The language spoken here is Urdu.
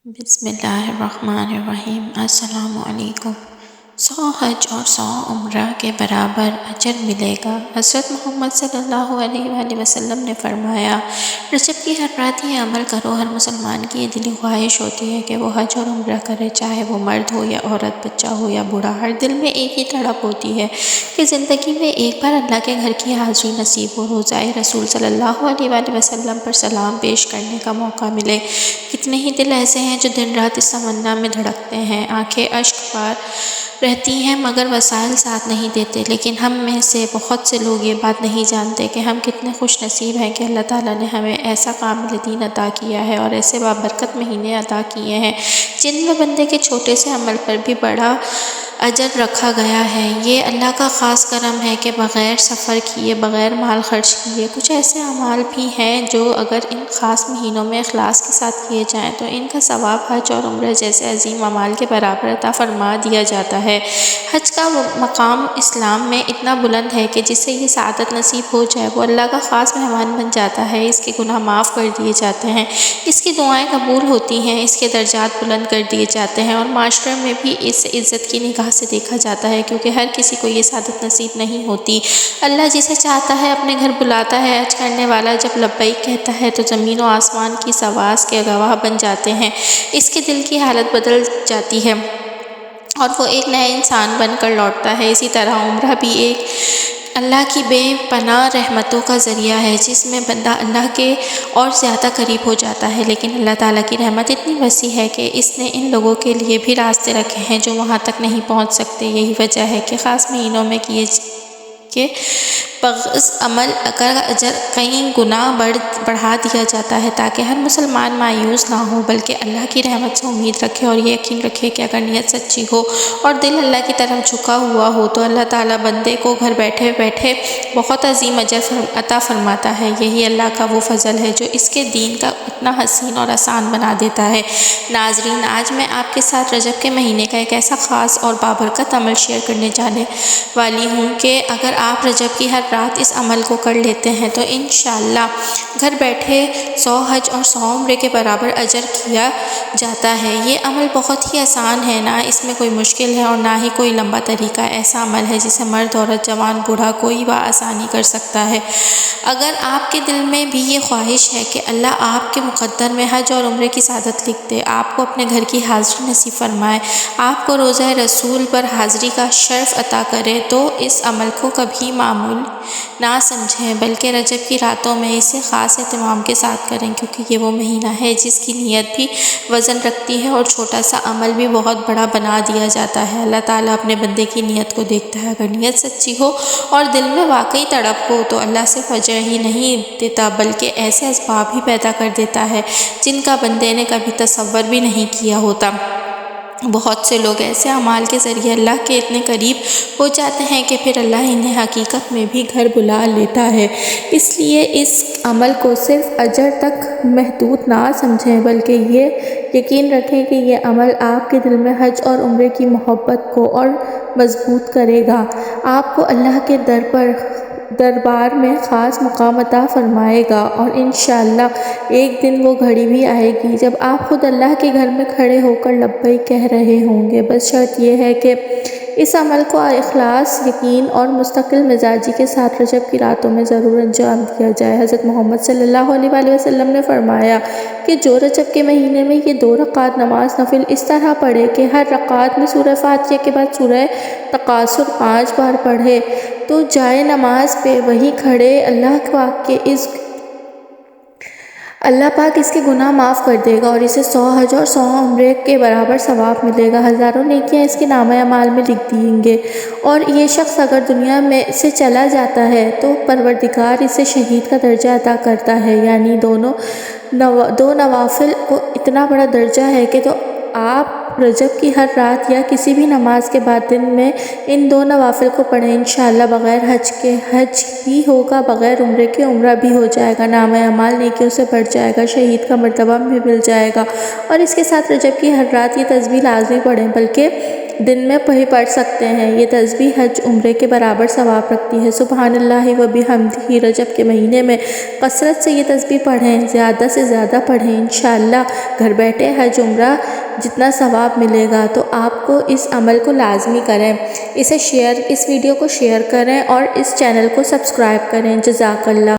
بسم اللہ الرحمن الرحیم۔ السلام علیکم۔ 100 حج اور 100 عمرہ کے برابر اجر ملے گا۔ حضرت محمد صلی اللہ علیہ وآلہ وسلم نے فرمایا، رجب کی ہر رات یہ عمل کرو۔ ہر مسلمان کی یہ دلی خواہش ہوتی ہے کہ وہ حج اور عمرہ کرے، چاہے وہ مرد ہو یا عورت، بچہ ہو یا بوڑھا۔ ہر دل میں ایک ہی تڑپ ہوتی ہے کہ زندگی میں ایک بار اللہ کے گھر کی حاضری نصیب ہو، روضہ رسول صلی اللہ علیہ وآلہ وسلم پر سلام پیش کرنے کا موقع ملے۔ کتنے ہی دل ایسے ہیں جو دن رات اس تمنا میں دھڑکتے ہیں، آنکھیں اشک بار رہتی ہیں مگر وسائل ساتھ نہیں دیتے۔ لیکن ہم میں سے بہت سے لوگ یہ بات نہیں جانتے کہ ہم کتنے خوش نصیب ہیں کہ اللہ تعالیٰ نے ہمیں ایسا کامل دین عطا کیا ہے اور ایسے بابرکت مہینے عطا کیے ہیں جن میں بندے کے چھوٹے سے عمل پر بھی بڑا اجر رکھا گیا ہے۔ یہ اللہ کا خاص کرم ہے کہ بغیر سفر کیے، بغیر مال خرچ کیے، کچھ ایسے اعمال بھی ہیں جو اگر ان خاص مہینوں میں اخلاص کے ساتھ کیے جائیں تو ان کا ثواب حج اور عمرہ جیسے عظیم اعمال کے برابر عطا فرما دیا جاتا ہے۔ حج کا مقام اسلام میں اتنا بلند ہے کہ جسے یہ سعادت نصیب ہو جائے وہ اللہ کا خاص مہمان بن جاتا ہے، اس کے گناہ معاف کر دیے جاتے ہیں، اس کی دعائیں قبول ہوتی ہیں، اس کے درجات بلند کر دیے جاتے ہیں اور معاشرے میں بھی اس عزت کی نگاہ سے دیکھا جاتا ہے، کیونکہ ہر کسی کو یہ سعادت نصیب نہیں ہوتی۔ اللہ جسے چاہتا ہے اپنے گھر بلاتا ہے۔ حج کرنے والا جب لبیک کہتا ہے تو زمین و آسمان کی سواس کے گواہ بن جاتے ہیں، اس کے دل کی حالت بدل جاتی ہے اور وہ ایک نئے انسان بن کر لوٹتا ہے۔ اسی طرح عمرہ بھی ایک اللہ کی بے پناہ رحمتوں کا ذریعہ ہے جس میں بندہ اللہ کے اور زیادہ قریب ہو جاتا ہے، لیکن اللہ تعالیٰ کی رحمت اتنی وسیع ہے کہ اس نے ان لوگوں کے لیے بھی راستے رکھے ہیں جو وہاں تک نہیں پہنچ سکتے۔ یہی وجہ ہے کہ خاص مہینوں میں کیے کے بغض عمل کا اجر کئی گنا بڑھا دیا جاتا ہے تاکہ ہر مسلمان مایوس نہ ہو بلکہ اللہ کی رحمت سے امید رکھے اور یہ یقین رکھے کہ اگر نیت سچی ہو اور دل اللہ کی طرف جھکا ہوا ہو تو اللہ تعالیٰ بندے کو گھر بیٹھے بیٹھے بہت عظیم اجر عطا فرماتا ہے۔ یہی اللہ کا وہ فضل ہے جو اس کے دین کا اتنا حسین اور آسان بنا دیتا ہے۔ ناظرین، آج میں آپ کے ساتھ رجب کے مہینے کا ایک ایسا خاص اور بابرکت عمل شیئر کرنے جانے والی ہوں کہ اگر آپ رجب کی ہر رات اس عمل کو کر لیتے ہیں تو انشاءاللہ گھر بیٹھے 100 حج اور 100 عمرے کے برابر اجر کیا جاتا ہے۔ یہ عمل بہت ہی آسان ہے، نہ اس میں کوئی مشکل ہے اور نہ ہی کوئی لمبا طریقہ۔ ایسا عمل ہے جسے مرد، عورت، جوان، بوڑھا کوئی بآسانی کر سکتا ہے۔ اگر آپ کے دل میں بھی یہ خواہش ہے کہ اللہ آپ کے مقدر میں حج اور عمرے کی سعادت لکھ دے، آپ کو اپنے گھر کی حاضری نصیب فرمائے، آپ کو روضہ رسول پر حاضری کا شرف عطا کرے تو اس عمل کو کبھی معمول نہ سمجھیں بلکہ رجب کی راتوں میں اسے خاص اہتمام کے ساتھ کریں، کیونکہ یہ وہ مہینہ ہے جس کی نیت بھی وزن رکھتی ہے اور چھوٹا سا عمل بھی بہت بڑا بنا دیا جاتا ہے۔ اللہ تعالیٰ اپنے بندے کی نیت کو دیکھتا ہے، اگر نیت سچی ہو اور دل میں واقعی تڑپ ہو تو اللہ صرف اجر ہی نہیں دیتا بلکہ ایسے اسباب ہی پیدا کر دیتا ہے جن کا بندے نے کبھی تصور بھی نہیں کیا ہوتا۔ بہت سے لوگ ایسے اعمال کے ذریعے اللہ کے اتنے قریب ہو جاتے ہیں کہ پھر اللہ انہیں حقیقت میں بھی گھر بلا لیتا ہے۔ اس لیے اس عمل کو صرف اجر تک محدود نہ سمجھیں بلکہ یہ یقین رکھیں کہ یہ عمل آپ کے دل میں حج اور عمرے کی محبت کو اور مضبوط کرے گا، آپ کو اللہ کے دربار میں خاص مقام عطا فرمائے گا اور انشاءاللہ ایک دن وہ گھڑی بھی آئے گی جب آپ خود اللہ کے گھر میں کھڑے ہو کر لبیک کہہ رہے ہوں گے۔ بس شرط یہ ہے کہ اس عمل کو اخلاص، یقین اور مستقل مزاجی کے ساتھ رجب کی راتوں میں ضرور انجام دیا جائے۔ حضرت محمد صلی اللہ علیہ وآلہ وسلم نے فرمایا کہ جو رجب کے مہینے میں یہ 2 رکعت نماز نفل اس طرح پڑھے کہ ہر رکعت میں سورہ فاتحہ کے بعد سورہ تکاثر 5 بار پڑھے تو جائے نماز پہ وہیں کھڑے اللہ پاک اس کے گناہ معاف کر دے گا اور اسے 100 حج اور 100 عمرے کے برابر ثواب ملے گا، ہزاروں نیکیاں اس کے نامہ اعمال میں لکھ دیں گے۔ اور یہ شخص اگر دنیا میں سے چلا جاتا ہے تو پروردگار اسے شہید کا درجہ عطا کرتا ہے، یعنی دو نوافل کو اتنا بڑا درجہ ہے کہ تو آپ رجب کی ہر رات یا کسی بھی نماز کے بعد دن میں ان 2 نوافل کو پڑھیں، انشاءاللہ بغیر حج کے حج بھی ہوگا، بغیر عمرے کے عمرہ بھی ہو جائے گا، نامہ اعمال نیکیوں سے بڑھ جائے گا، شہید کا مرتبہ بھی مل جائے گا۔ اور اس کے ساتھ رجب کی ہر رات یہ تسبیح لازمی پڑھیں بلکہ دن میں پڑھ سکتے ہیں۔ یہ تسبیح حج عمرے کے برابر ثواب رکھتی ہے۔ سبحان اللہ و بحمدہ۔ رجب کے مہینے میں کثرت سے یہ تسبیح پڑھیں، زیادہ سے زیادہ پڑھیں۔ انشاءاللہ گھر بیٹھے حج عمرہ جتنا ثواب ملے گا، تو آپ کو اس عمل کو لازمی کریں۔ اس ویڈیو کو شیئر کریں اور اس چینل کو سبسکرائب کریں۔ جزاک اللہ۔